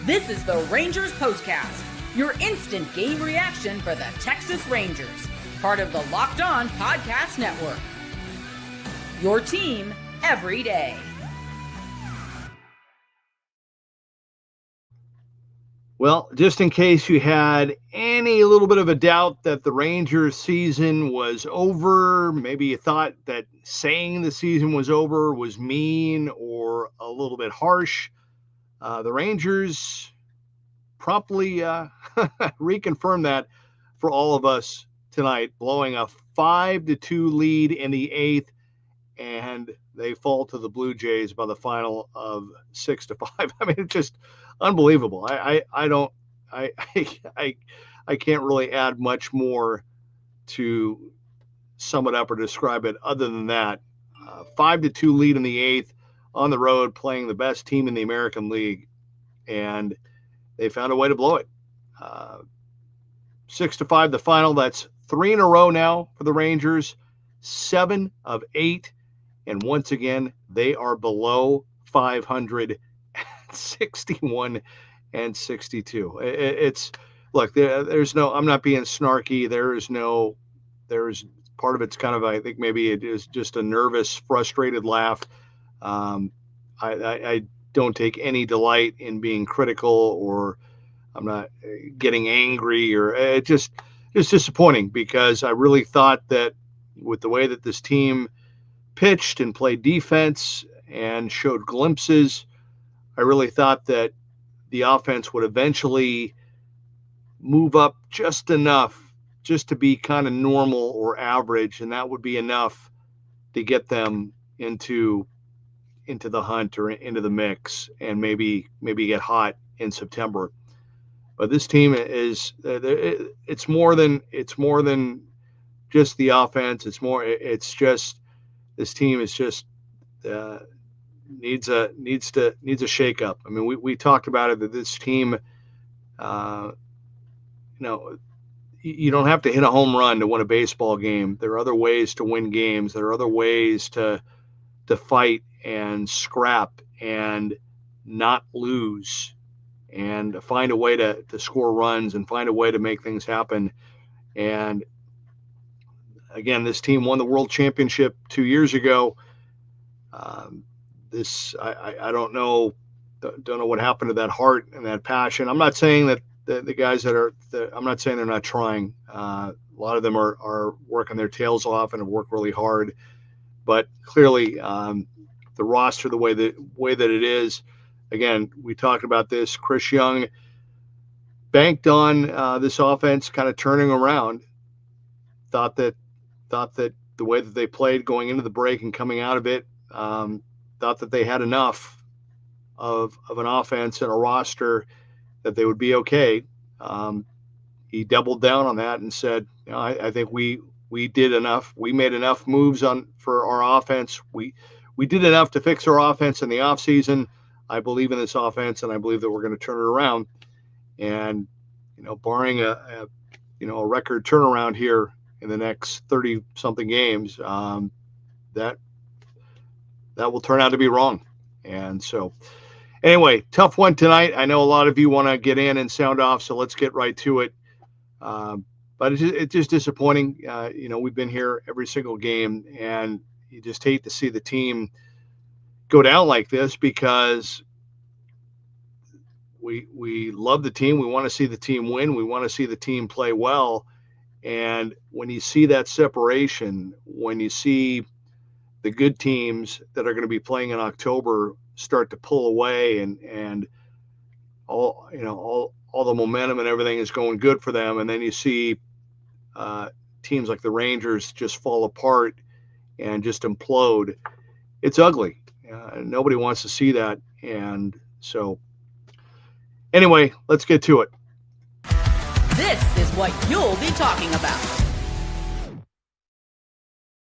This is the Rangers POSTCAST, your instant game reaction for the Texas Rangers, part of the Locked On Podcast Network. Your team every day. Well, just in case you had any little bit of a doubt that the Rangers season was over, maybe you thought that saying the season was over was mean or a little bit harsh, the Rangers promptly reconfirmed that for all of us tonight, blowing a 5-2 lead in the eighth, and they fall to the Blue Jays by the final of 6-5. I mean, it's just unbelievable. I can't really add much more to sum it up or describe it other than that. 5-2 lead in the eighth on the road, playing the best team in the American League, and they found a way to blow it. 6-5, the final. That's 3 in a row now for the Rangers, 7 of 8. And once again, they are below 500, 61 and 62. It's look, there's no, I'm not being snarky. There's part of it's kind of, I think maybe it is just a nervous, frustrated laugh. I don't take any delight in being critical, or I'm not getting angry, or it's disappointing, because I really thought that with the way that this team pitched and played defense and showed glimpses, I really thought that the offense would eventually move up just enough just to be kind of normal or average, and that would be enough to get them into the hunt or into the mix and maybe get hot in September. But this team is it's more than just the offense. It's just this team is just needs a shakeup. I mean, we talked about it, that this team, you don't have to hit a home run to win a baseball game. There are other ways to win games. There are other ways to fight and scrap and not lose, and find a way to score runs and find a way to make things happen. And again, this team won the World Championship 2 years ago. I don't know what happened to that heart and that passion. I'm not saying that the guys I'm not saying they're not trying. A lot of them are working their tails off and have worked really hard. But clearly, the roster, the way that it is, again, we talked about this. Chris Young banked on this offense kind of turning around. Thought that the way that they played going into the break and coming out of it, thought that they had enough of an offense and a roster that they would be okay. He doubled down on that and said, I think we did enough. We made enough moves for our offense. We did enough to fix our offense in the offseason. I believe in this offense, and I believe that we're going to turn it around. And barring a record turnaround here in the next 30-something games, that will turn out to be wrong. And so, anyway, tough one tonight. I know a lot of you want to get in and sound off, so let's get right to it. But it's just disappointing. We've been here every single game, and you just hate to see the team go down like this, because we love the team. We want to see the team win. We want to see the team play well. And when you see that separation, when you see the good teams that are going to be playing in October start to pull away, and all the momentum and everything is going good for them, and then you see teams like the Rangers just fall apart and just implode, it's ugly. Nobody wants to see that. And so, anyway, let's get to it. This is what you'll be talking about.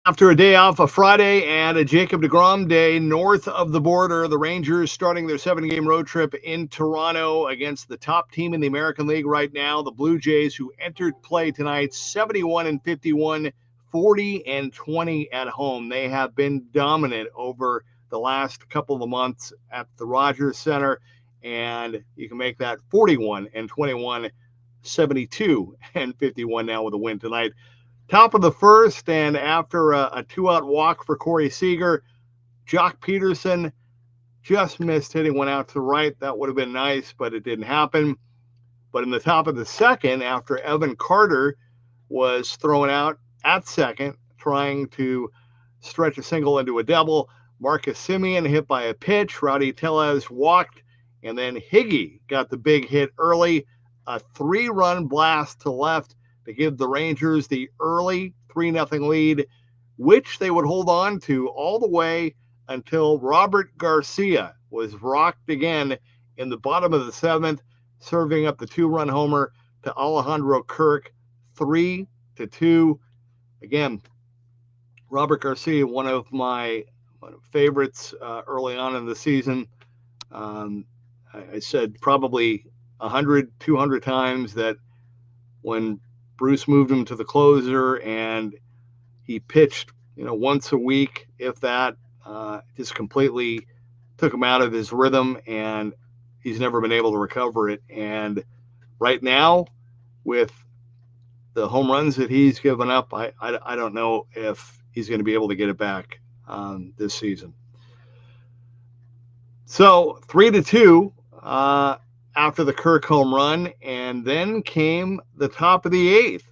After a day off, a Friday, and a Jacob deGrom day north of the border, the Rangers starting their 7-game road trip in Toronto against the top team in the American League right now, the Blue Jays, who entered play tonight 71-51, 40-20 at home. They have been dominant over the last couple of months at the Rogers Center, and you can make that 41 and 21, 72 and 51 now with a win tonight. Top of the first, and after a 2-out walk for Corey Seager, Jock Peterson just missed hitting one out to the right. That would have been nice, but it didn't happen. But in the top of the second, after Evan Carter was thrown out at second, trying to stretch a single into a double, Marcus Semien hit by a pitch, Rowdy Tellez walked, and then Higgy got the big hit early, a 3-run blast to left to give the Rangers the early 3-0 lead, which they would hold on to all the way until Robert Garcia was rocked again in the bottom of the 7th, serving up the 2-run homer to Alejandro Kirk, 3-2. Again, Robert Garcia, one of my favorites early on in the season. I said probably 100, 200 times that when Bruce moved him to the closer and he pitched, once a week, if that, just completely took him out of his rhythm, and he's never been able to recover it. And right now, with the home runs that he's given up, I don't know if he's going to be able to get it back this season. So 3-2 after the Kirk home run, and then came the top of the 8th.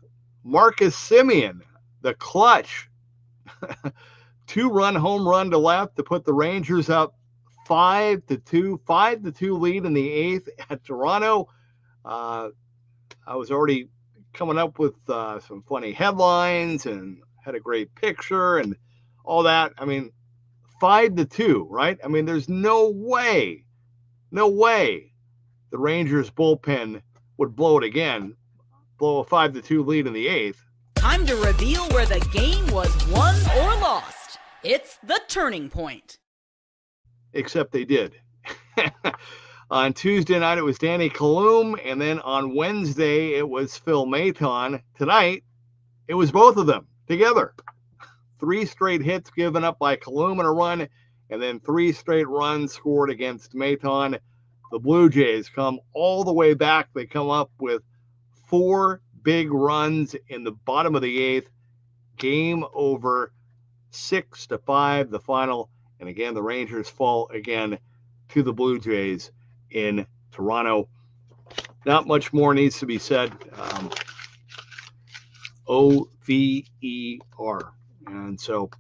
Marcus Semien, the clutch, 2-run home run to left to put the Rangers up 5-2, 5-2 lead in the 8th at Toronto. I was already coming up with some funny headlines and had a great picture and all that. 5-2, right? There's no way the Rangers bullpen would blow it again, blow a 5-2 lead in the 8th. Time to reveal where the game was won or lost. It's the turning point. Except they did. On Tuesday night, it was Danny Kalum, and then on Wednesday, it was Phil Maton. Tonight, it was both of them together. 3 straight hits given up by Kalum in a run, and then 3 straight runs scored against Maton. The Blue Jays come all the way back. They come up with 4 big runs in the bottom of the 8th. Game over, 6-5, the final. And again, the Rangers fall again to the Blue Jays in Toronto. Not much more needs to be said. OVER. And so,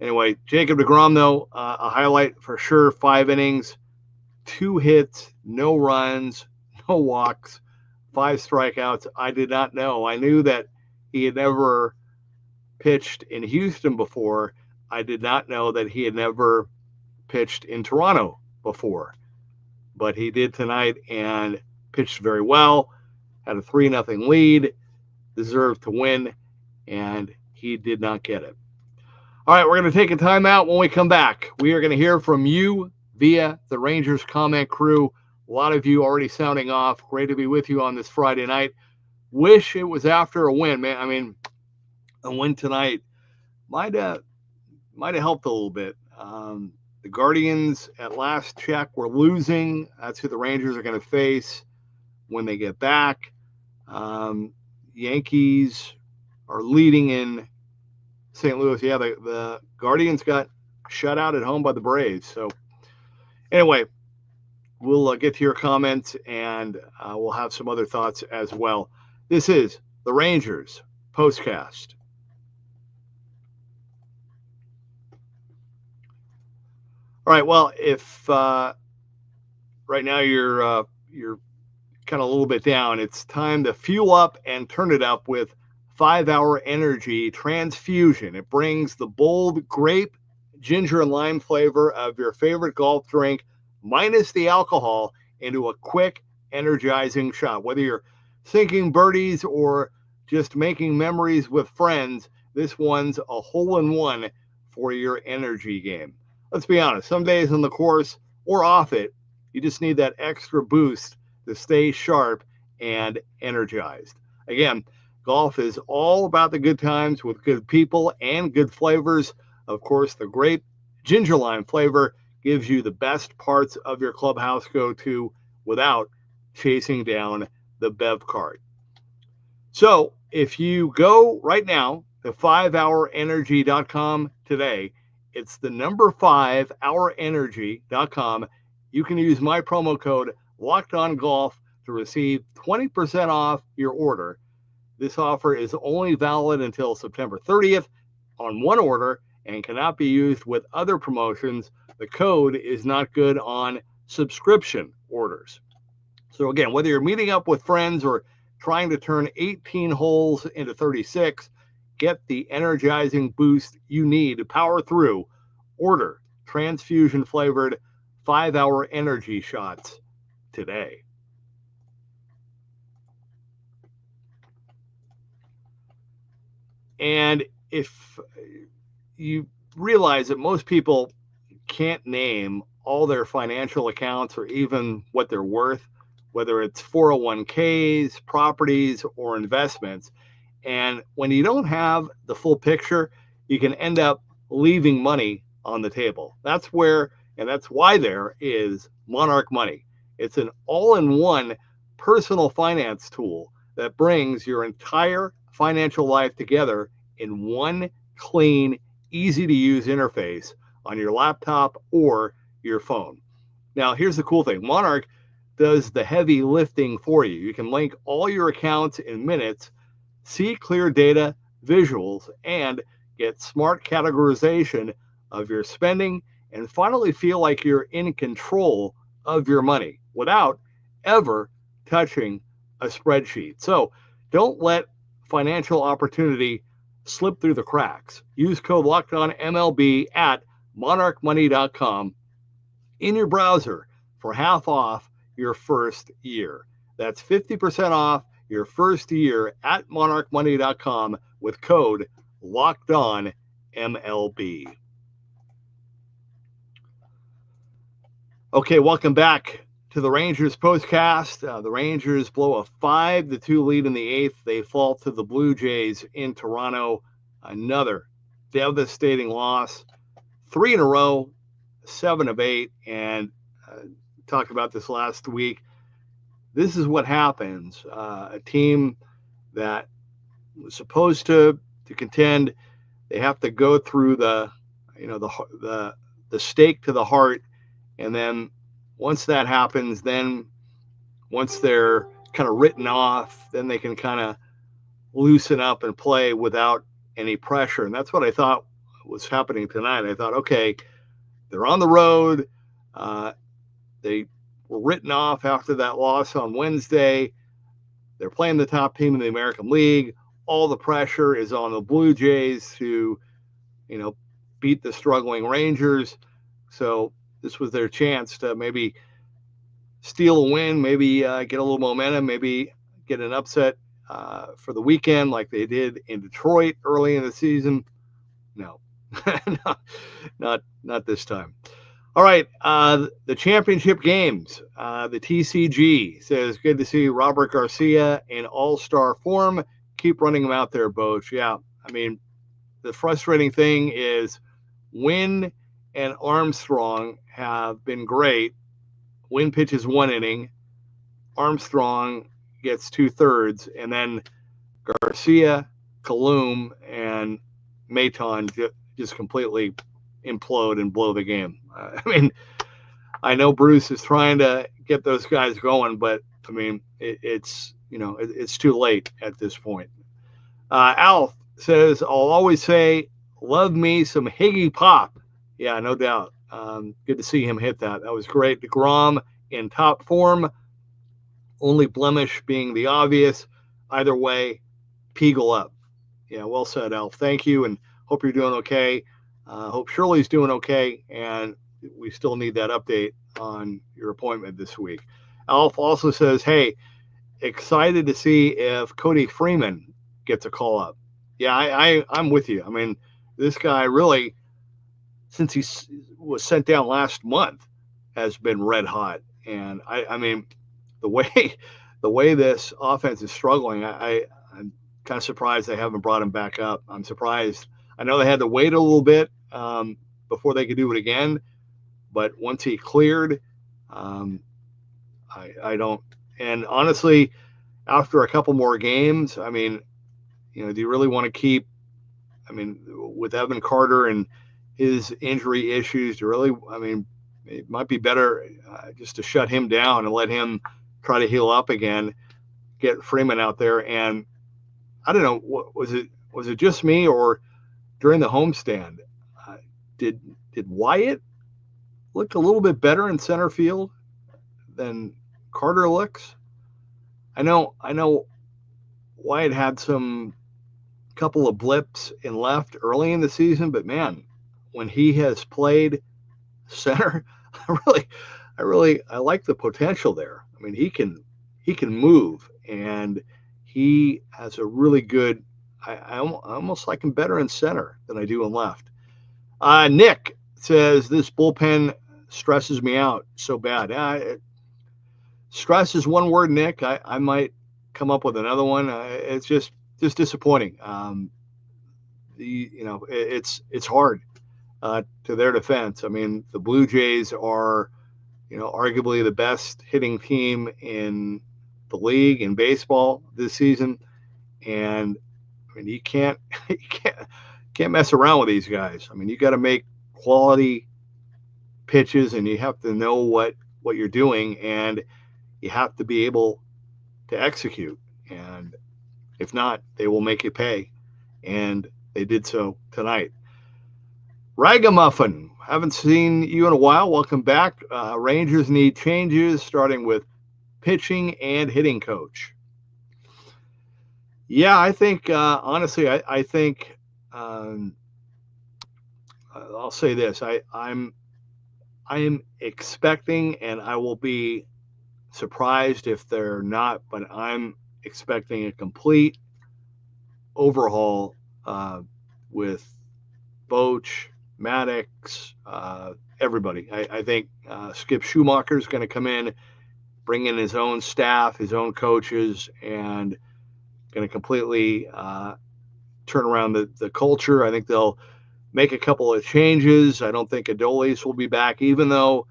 anyway, Jacob deGrom, though, a highlight for sure. 5 innings, 2 hits, no runs, no walks, 5 strikeouts. I did not know. I knew that he had never pitched in Houston before. I did not know that he had never pitched in Toronto before. But he did tonight and pitched very well, had a 3-0 lead, deserved to win, and he did not get it. All right, we're going to take a timeout. When we come back, we are going to hear from you via the Rangers comment crew. A lot of you already sounding off. Great to be with you on this Friday night. Wish it was after a win, man. A win tonight might have helped a little bit. The Guardians, at last check, were losing. That's who the Rangers are going to face when they get back. Yankees are leading in St. Louis. Yeah, the Guardians got shut out at home by the Braves. So anyway, we'll get to your comments, and we'll have some other thoughts as well. This is the Rangers POSTCAST. All right. Well, if right now you're kind of a little bit down, it's time to fuel up and turn it up with 5-Hour Energy Transfusion. It brings the bold grape, ginger, and lime flavor of your favorite golf drink, minus the alcohol, into a quick, energizing shot. Whether you're sinking birdies or just making memories with friends, this one's a hole-in-one for your energy game. Let's be honest, some days on the course or off it, you just need that extra boost to stay sharp and energized. Again, golf is all about the good times with good people and good flavors. Of course, the grape ginger lime flavor gives you the best parts of your clubhouse go-to without chasing down the bev cart. So if you go right now to 5hourenergy.com today, it's the number 5hourenergy.com. You can use my promo code LockedOnGolf to receive 20% off your order. This offer is only valid until September 30th on one order and cannot be used with other promotions. The code is not good on subscription orders. So again, whether you're meeting up with friends or trying to turn 18 holes into 36, get the energizing boost you need to power through. Order transfusion flavored 5-hour energy shots today. And if you realize that most people can't name all their financial accounts or even what they're worth, whether it's 401ks, properties, or investments. And when you don't have the full picture, you can end up leaving money on the table. That's where, and that's why there is Monarch Money. It's an all-in-one personal finance tool that brings your entire financial life together in one clean, easy-to-use interface on your laptop or your phone. Now, here's the cool thing. Monarch does the heavy lifting for you. You can link all your accounts in minutes, see clear data, visuals, and get smart categorization of your spending, and finally feel like you're in control of your money without ever touching a spreadsheet. So don't let financial opportunity slip through the cracks. Use code LOCKEDONMLB at monarchmoney.com in your browser for half off your first year. That's 50% off your first year at monarchmoney.com with code LOCKEDONMLB. Okay, welcome back to the Rangers postcast. The Rangers blow a 5-2 lead in the eighth. They fall to the Blue Jays in Toronto. Another devastating loss. 3 in a row, 7 of 8, and talked about this last week. This is what happens. A team that was supposed to contend, they have to go through the stake to the heart, and then once that happens, then once they're kind of written off, then they can kind of loosen up and play without any pressure. And that's what I thought was happening tonight. I thought, okay, they're on the road. They were written off after that loss on Wednesday. They're playing the top team in the American League. All the pressure is on the Blue Jays to, beat the struggling Rangers. So this was their chance to maybe steal a win, maybe get a little momentum, maybe get an upset for the weekend like they did in Detroit early in the season. No, not this time. All right, the championship games. The TCG says, good to see Robert Garcia in all-star form. Keep running him out there, Boch. Yeah, I mean, the frustrating thing is Wynn and Armstrong have been great. Wynn pitches 1 inning. Armstrong gets 2/3, and then Garcia, Kalum, and Maton just completely implode and blow the game. I mean, I know Bruce is trying to get those guys going, but I mean, it's too late at this point. Alf says, I'll always say, love me some Higgy Pop. Yeah, no doubt. Good to see him hit that. That was great. DeGrom in top form. Only blemish being the obvious. Either way, Peagle up. Yeah, well said, Alf. Thank you, and hope you're doing okay. Hope Shirley's doing okay, and we still need that update on your appointment this week. Alf also says, hey, excited to see if Cody Freeman gets a call up. Yeah, I'm with you. I mean, this guy really, since he was sent down last month, has been red hot. And I mean, the way this offense is struggling, I'm kind of surprised they haven't brought him back up. I'm surprised. I know they had to wait a little bit before they could do it again, but once he cleared, I don't. And honestly, after a couple more games, I mean, do you really want to keep? I mean, with Evan Carter and his injury issues, do you really? I mean, it might be better just to shut him down and let him try to heal up again. Get Freeman out there, and I don't know, was it just me, or during the homestand, did Wyatt look a little bit better in center field than Carter looks? I know Wyatt had some couple of blips in left early in the season, but man, when he has played center, I like the potential there. I mean, he can move, and he has a really good. I almost like him better in center than I do in left. Nick says this bullpen stresses me out so bad. Stress is one word, Nick. I might come up with another one. It's just disappointing. It's hard to their defense. I mean, the Blue Jays are, arguably the best hitting team in the league in baseball this season, and I mean, you can't mess around with these guys. I mean, you got to make quality pitches, and you have to know what you're doing, and you have to be able to execute. And if not, they will make you pay. And they did so tonight. Ragamuffin, haven't seen you in a while. Welcome back. Rangers need changes, starting with pitching and hitting coach. Yeah, I think, honestly, I think, I'll say this. I am expecting, and I will be surprised if they're not, but I'm expecting a complete overhaul with Boch, Maddox, everybody. I think Skip Schumacher is going to come in, bring in his own staff, his own coaches, and going to completely turn around the culture. I think they'll make a couple of changes. I don't think Adolis will be back, even though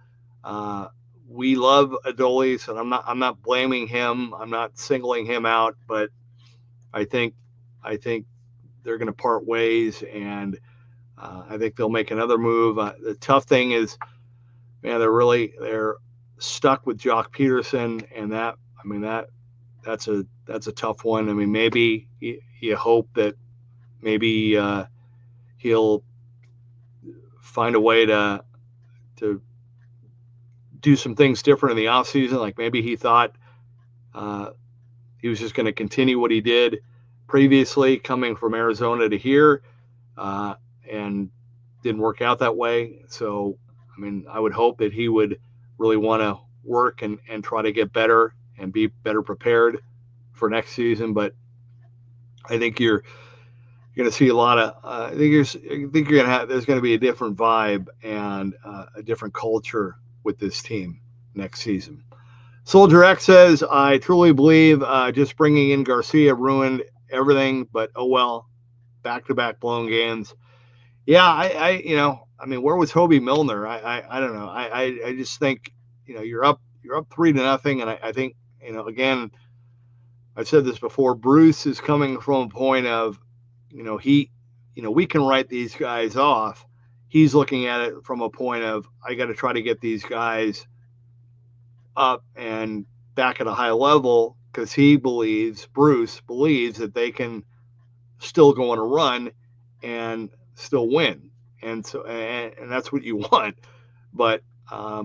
we love Adolis, and I'm not blaming him. I'm not singling him out, but I think they're going to part ways, and I think they'll make another move. The tough thing is, man, they're stuck with Jock Peterson, and that's a tough one. I mean, maybe you hope that maybe he'll find a way to do some things different in the offseason. Like maybe he thought he was just going to continue what he did previously, coming from Arizona to here, and didn't work out that way. So, I mean, I would hope that he would really want to work and try to get better and be better prepared for next season. But I think you're going to see a lot of. I think you're going to have. There's going to be a different vibe and a different culture with this team next season. Soldier X says, I truly believe just bringing in Garcia ruined everything, but oh well, back-to-back blown games. Yeah, I mean, where was Hobie Milner? I don't know. I just think, you're up 3-0, and I think, again, I've said this before, Bruce is coming from a point of, we can write these guys off. He's looking at it from a point of, I got to try to get these guys up and back at a high level, because Bruce believes that they can still go on a run and still win. And so, and that's what you want. But, I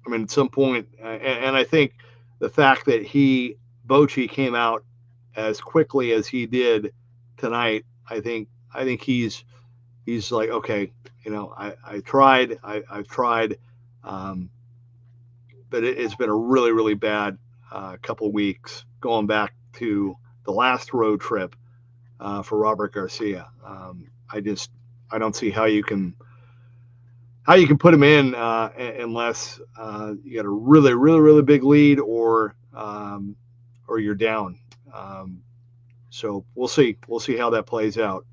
mean, at some point, and I think the fact that Bochy came out as quickly as he did tonight, I think he's like, okay, I've tried, but it's been a really, really bad couple of weeks going back to the last road trip for Robert Garcia. I don't see how you can put him in unless you got a really, really, really big lead or you're down. So we'll see how that plays out.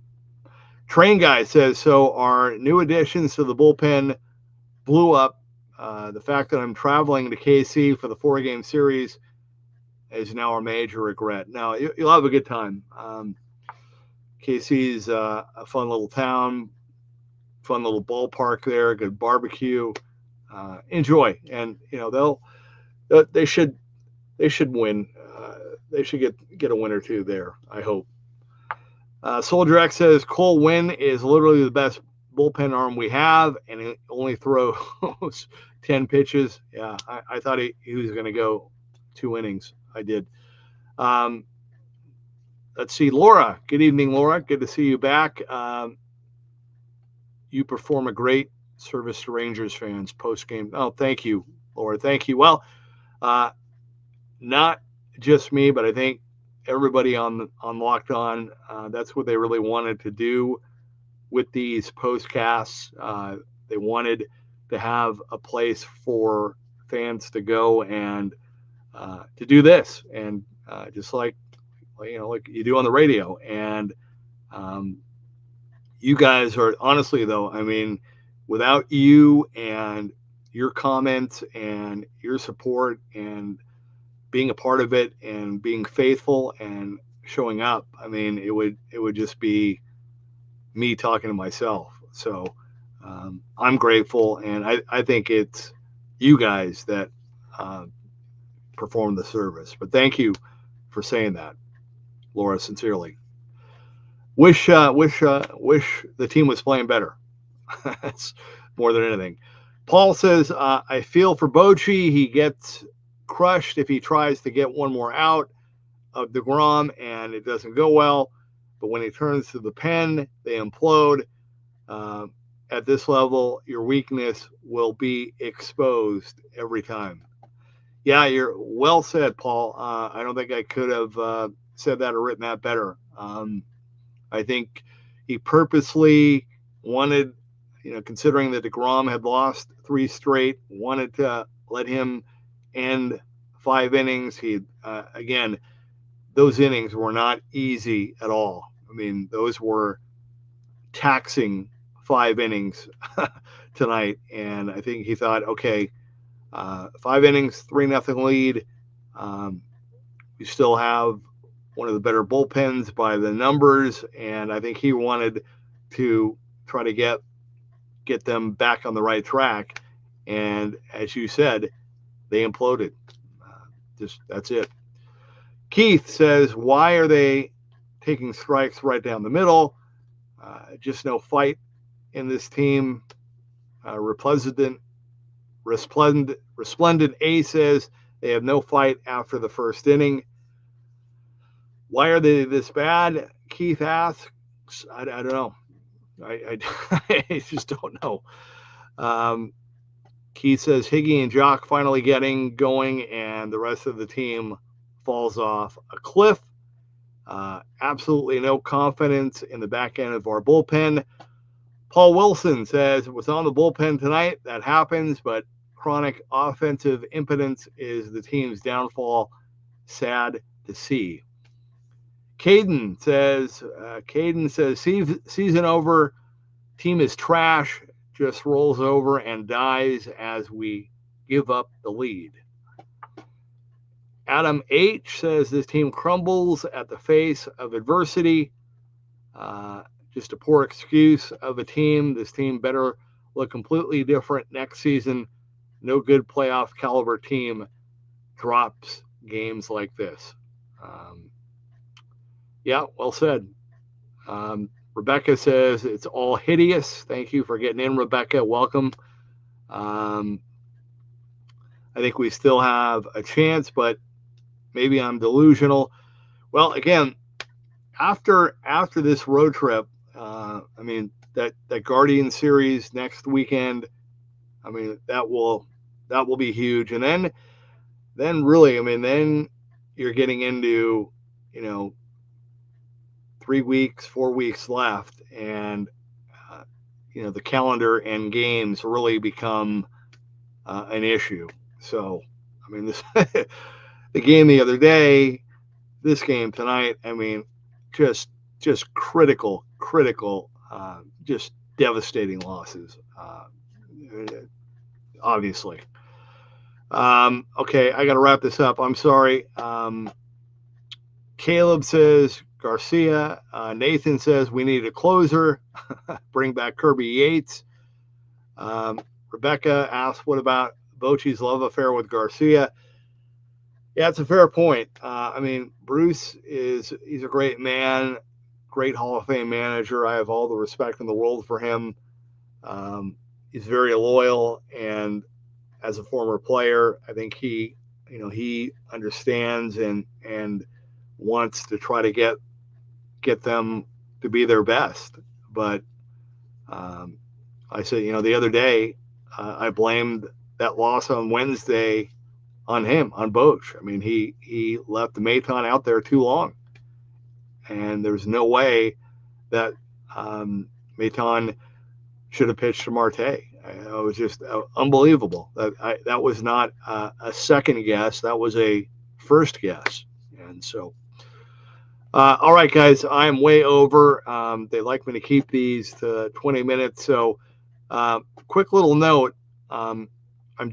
Train Guy says, so our new additions to the bullpen blew up The fact that I'm traveling to KC for the 4-game series is now a major regret. Now, you'll have a good time. KC's a fun little town, fun little ballpark there, good barbecue. Enjoy, and they should win. They should get a win or two there, I hope. Soldier X says Cole Winn is literally the best bullpen arm we have, and he only throws 10 pitches. Yeah, I thought he was going to go 2 innings. I did. Let's see, Laura. Good evening, Laura. Good to see you back. You perform a great service to Rangers fans post-game. Oh, thank you, Laura. Thank you. Well, not just me, but I think everybody on Locked On, that's what they really wanted to do with these postcasts. They wanted to have a place for fans to go and to do this, and just like you do on the radio. And you guys are, honestly though, I mean, without you and your comments and your support and being a part of it and being faithful and showing up, I mean, it would just be me talking to myself. So I'm grateful, and I think it's you guys that perform the service. But thank you for saying that, Laura, sincerely. Wish the team was playing better. That's more than anything. Paul says, I feel for Bochy. He gets crushed if he tries to get one more out of DeGrom, and it doesn't go well. But when he turns to the pen, they implode. At this level, your weakness will be exposed every time. Yeah, you're well said, Paul. I don't think I could have said that or written that better. I think he purposely wanted, considering that DeGrom had lost 3 straight, wanted to let him end 5 innings. He, again, those innings were not easy at all. I mean, those were taxing 5 innings tonight. And I think he thought, okay, 5 innings, 3-0 lead. We still have one of the better bullpens by the numbers, and I think he wanted to try to get them back on the right track. And as you said, they imploded. That's it. Keith says, why are they taking strikes right down the middle? Just no fight in this team. Resplendent A says they have no fight after the first inning. Why are they this bad? Keith asks. I don't know. I just don't know. Keith says Higgy and Jock finally getting going, and the rest of the team falls off a cliff. Absolutely no confidence in the back end of our bullpen. Paul Wilson says, was on the bullpen tonight. That happens, but chronic offensive impotence is the team's downfall. Sad to see. Caden says, season over, team is trash, just rolls over and dies as we give up the lead. Adam H. says this team crumbles at the face of adversity. Just a poor excuse of a team. This team better look completely different next season. No good playoff caliber team drops games like this. Yeah, well said. Rebecca says it's all hideous. Thank you for getting in, Rebecca. Welcome. I think we still have a chance, but maybe I'm delusional. Well, again, after this road trip, I mean that Guardian series next weekend, I mean that will be huge, and then really, I mean, then you're getting into 3 weeks, 4 weeks left, and the calendar and games really become an issue. So, I mean, the game the other day, this game tonight, I mean, just critical, just devastating losses. obviously. Okay, I got to wrap this up. I'm sorry. Caleb says Garcia. Nathan says we need a closer. Bring back Kirby Yates. Rebecca asks, what about Bochy's love affair with Garcia? Yeah, it's a fair point. I mean, Bruce he's a great man, great Hall of Fame manager. I have all the respect in the world for him. He's very loyal, and as a former player, I think he understands and wants to try to get them to be their best. But I said, the other day, I blamed that loss on Wednesday on him, on Boch. I mean, he left the Maton out there too long, and there's no way that Maton should have pitched to Marte. It was just unbelievable. That was not a second guess. That was a first guess. And so, all right, guys, I'm way over. They like me to keep these to 20 minutes. So, quick little note. I'm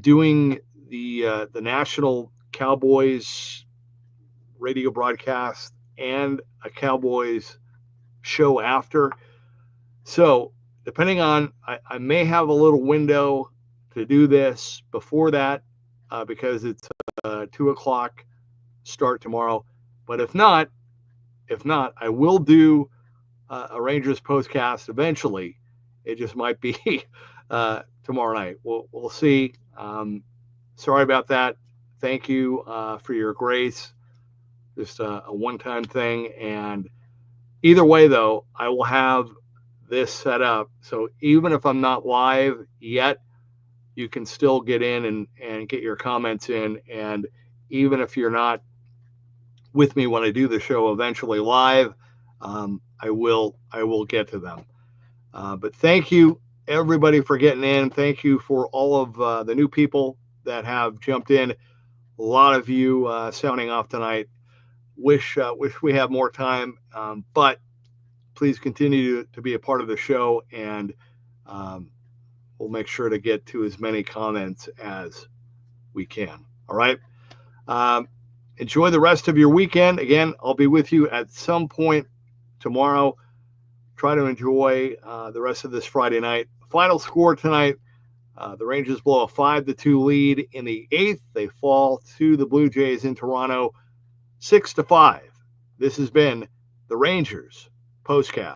doing the National Cowboys radio broadcast and a Cowboys show after. So, depending on, I may have a little window to do this before that because it's 2 o'clock start tomorrow. But if not, I will do a Rangers postcast eventually. It just might be tomorrow night. We'll see. Sorry about that. Thank you for your grace. Just a one-time thing. And either way, though, I will have this set up. So even if I'm not live yet, you can still get in and get your comments in. And even if you're not with me when I do the show eventually live, I will get to them. But thank you, everybody, for getting in. Thank you for all of the new people that have jumped in. A lot of you sounding off tonight. Wish we had more time, but please continue to be a part of the show, and we'll make sure to get to as many comments as we can. All right. Enjoy the rest of your weekend. Again, I'll be with you at some point tomorrow. Try to enjoy the rest of this Friday night. Final score tonight, the Rangers blow a 5-2 lead in the 8th. They fall to the Blue Jays in Toronto 6-5. This has been the Rangers Postcast.